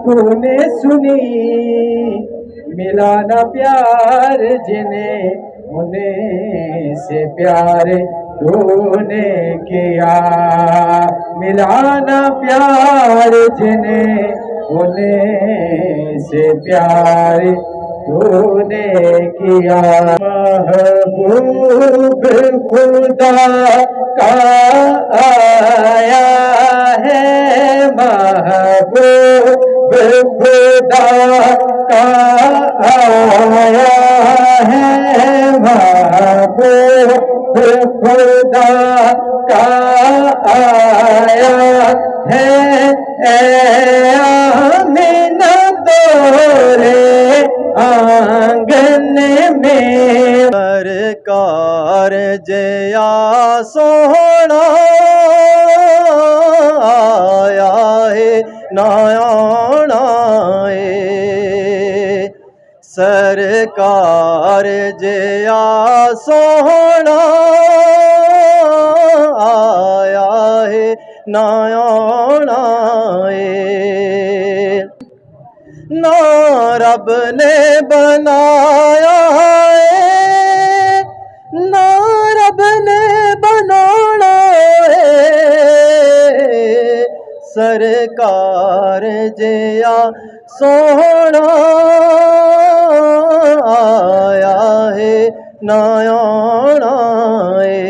تو نے سنی ملا نہ پیار جنہیں انہیں سے پیار تو نے کیا، ملا نہ پیار جنہیں انہیں سے پیار تو نے کیا۔ محبوب خدا کا آیا ہے، محبوب خدا کا آیا ہے، محبوب خدا کا آیا ہے، اے آمینہ تورے آنگن میں۔ سرکار جیا سونا آیا ہے نایانا ہے، سرکار جیا سونا آیا ہے نایانا ہے، نہ رب نے بنایا ہے نہ رب نے بنانا ہے، سرکار جیا سونا آیا ہے نایانا ہے،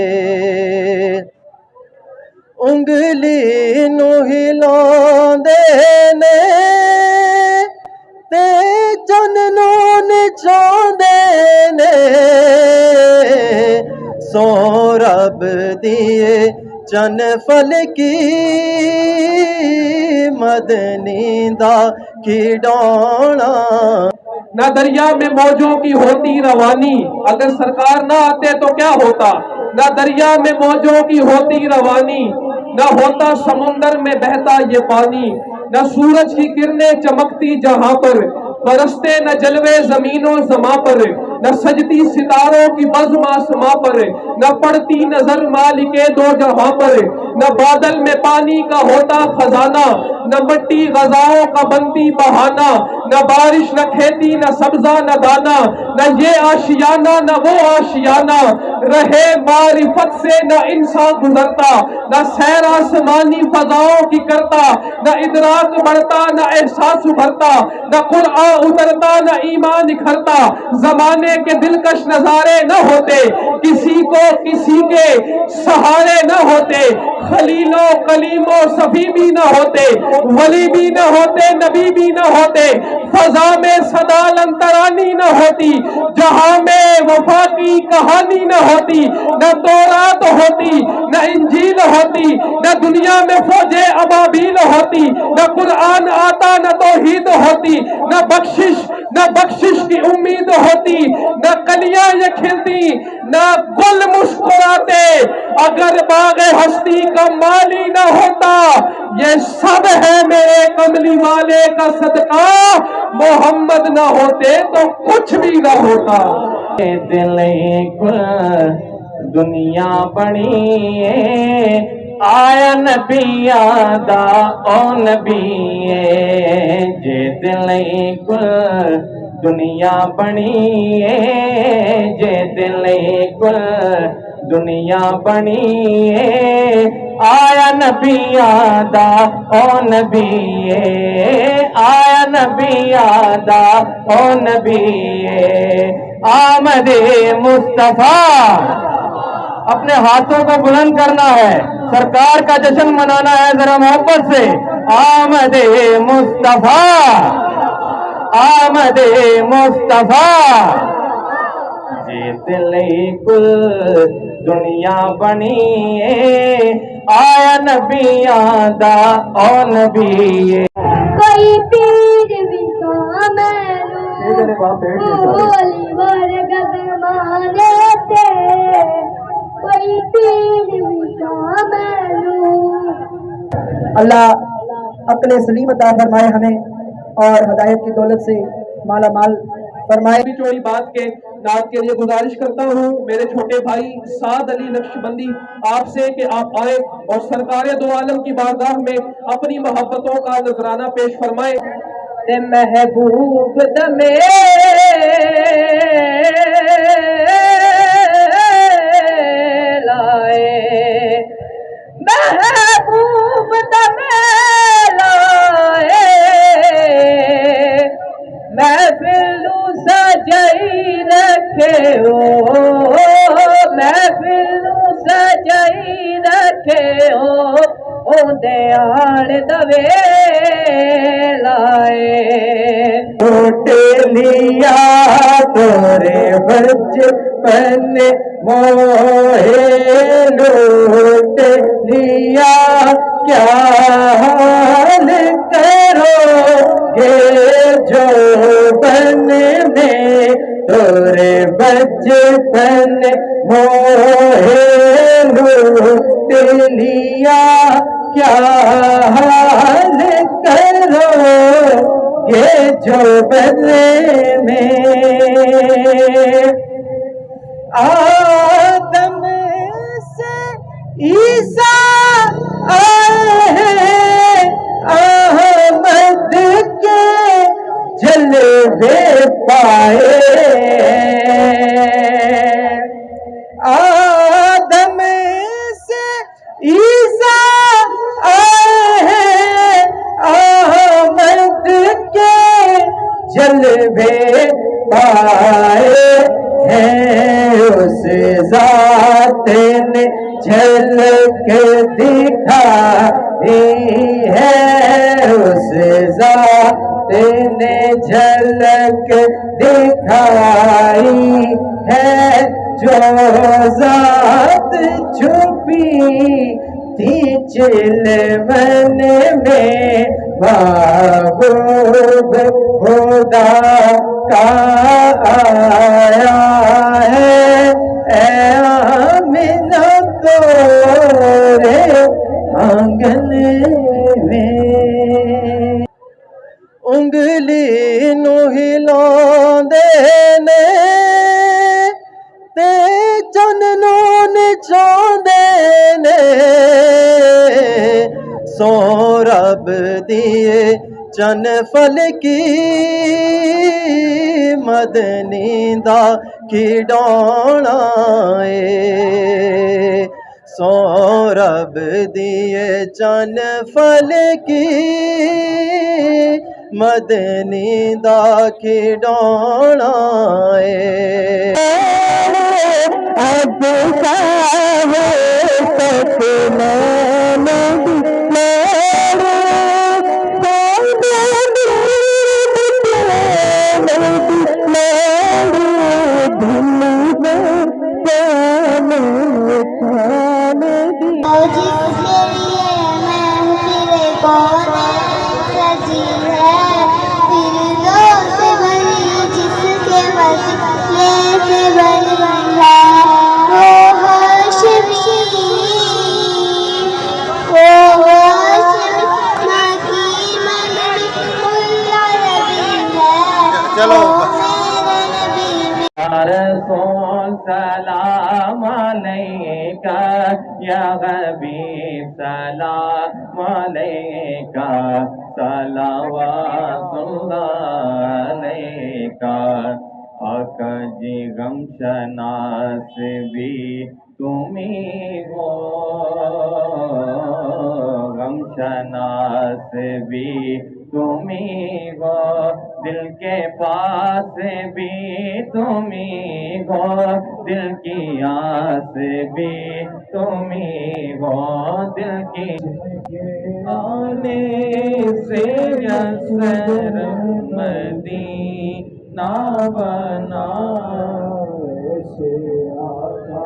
انگلی نو ہلاندے نے تے چن نو نچاندے نے، سو رب دیے چن فلکی مدنی دا کھڈانا۔ نہ دریا میں موجوں کی ہوتی روانی، اگر سرکار نہ آتے تو کیا ہوتا، نہ دریا میں موجوں کی ہوتی روانی، نہ ہوتا سمندر میں بہتا یہ پانی، نہ سورج کی کرنیں چمکتی جہاں پر، برستے نہ جلوے زمین و زماں پر، نہ سجتی ستاروں کی بزم آسماں پر، نہ پڑتی نظر مالک دو جہاں پر، نہ بادل میں پانی کا ہوتا خزانہ، نہ مٹی غذاؤں کا بنتی بہانہ، نہ بارش نہ کھیتی نہ سبزہ نہ دانا، نہ یہ آشیانہ نہ وہ آشیانہ، رہے معرفت سے نہ انسان گزرتا، نہ سیر آسمانی فضاؤں کی کرتا، نہ ادراک بڑھتا نہ احساس ابھرتا، نہ قرآن اترتا نہ ایمان نکھرتا، زمانے کے دلکش نظارے نہ ہوتے، کسی کو کسی کے سہارے نہ ہوتے، خلیل و کلیم و صفی بھی نہ ہوتے، ولی بھی نہ ہوتے، نبی بھی نہ ہوتے، فضا میں صدا لنترانی نہ ہوتی، جہاں میں وفا کی کہانی نہ ہوتی، نہ تورات ہوتی نہ انجیل ہوتی، نہ دنیا میں فوجیں ابابیل ہوتی، نہ قرآن آتا نہ توحید ہوتی، نہ بخشش کی امید ہوتی، نہ کلیاں یہ کھلتی نہ گل مسکراتے، اگر باغ ہستی کا مالی نہ ہوتا، یہ سب ہے میرے کملی والے کا صدقہ، محمد نہ ہوتے تو کچھ بھی نہ ہوتا۔ دل کل دنیا بنی آیا نبی آدھا او نبی جے دل کل دنیا بنی جے دل کل دنیا بنی آیا نبی آدھا او نبی آیا نبی آدھا او نبی آمد مصطفیٰ۔ اپنے ہاتھوں کو بلند کرنا ہے، سرکار کا جشن منانا ہے ذرا محبت سے، آمد مصطفیٰ آمد مصطفیٰ، جی دل کل دنیا بنی آیا نبی آدھا او نبی۔ کوئی پیر بھی ہولی ورگ زمانے تھے، کوئی پیر بھی اللہ عقل سلیم عطا فرمائے ہمیں اور ہدایت کی دولت سے مالا مال فرمائے۔ چوڑی بات کے نعت کے لیے گزارش کرتا ہوں میرے چھوٹے بھائی سعد علی نقشبندی آپ سے کہ آپ آئے اور سرکار دو عالم کی بارگاہ میں اپنی محبتوں کا نذرانہ پیش فرمائے۔ تے محبوب دمے لائے محبوب دمے لائے محفل سجائی رکھے ہو محفل سجائی رکھے ہو دے آڑ دوے لائے لوٹ لیا تورے بچپن موہے لوٹ لیا کیا حال کرو گے جو بن میں تورے بچپن موہے لوٹ لیا کیا حال کرو یہ جو بدلے میں آدم سے عیسیٰ آئے ہیں احمد کے جلوے پائے آدم سے عیسیٰ آئے ہیں احمد کے جلوے پائے ہیں اس ذات نے جھلک دکھائی ہے اس ذات نے جھلک دکھائی ہے جو ذات چھپی تھی چلمن میں محبوب خدا کا آیا ہے اے آمنہ تورے آنگن میں انگلی نو ہلاندے نے تے چننوں نچاندے نے سو رب دیے چن فل کی مدنی دا کھڈانا اے سو رب دیے چن فل کی مدنی دا کھڈانا اے اب ساہے سپنے رسول سلام علیکہ یا حبیب سلام علیکہ صلوات اللہ علیکہ آقا جی غم شناس بھی تمہیں ہو غم شناس بھی تمہیں ہو دل کے پاس بھی تمہیں ہو دل کی آس بھی تمہیں ہو دل کی آنے سے یسر مدینہ بنا سے آقا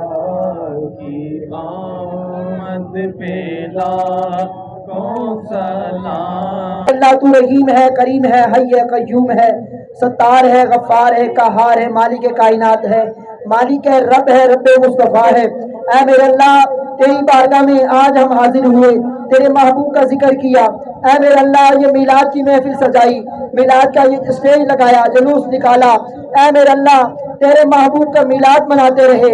کی آمد پہ لاکھوں سلام اللہ تو رحیم ہے کریم ہے حی ہے قیوم ہے ستار ہے غفار ہے قہار ہے مالک کائنات ہے مالک ہے رب مصطفیٰ ہے اے میرے اللہ تیری بارگاہ میں آج ہم حاضر ہوئے تیرے محبوب کا ذکر کیا اے میرے اللہ یہ میلاد کی محفل سجائی میلاد کا یہ اسٹیج لگایا جلوس نکالا اے میرے اللہ تیرے محبوب کا میلاد مناتے رہے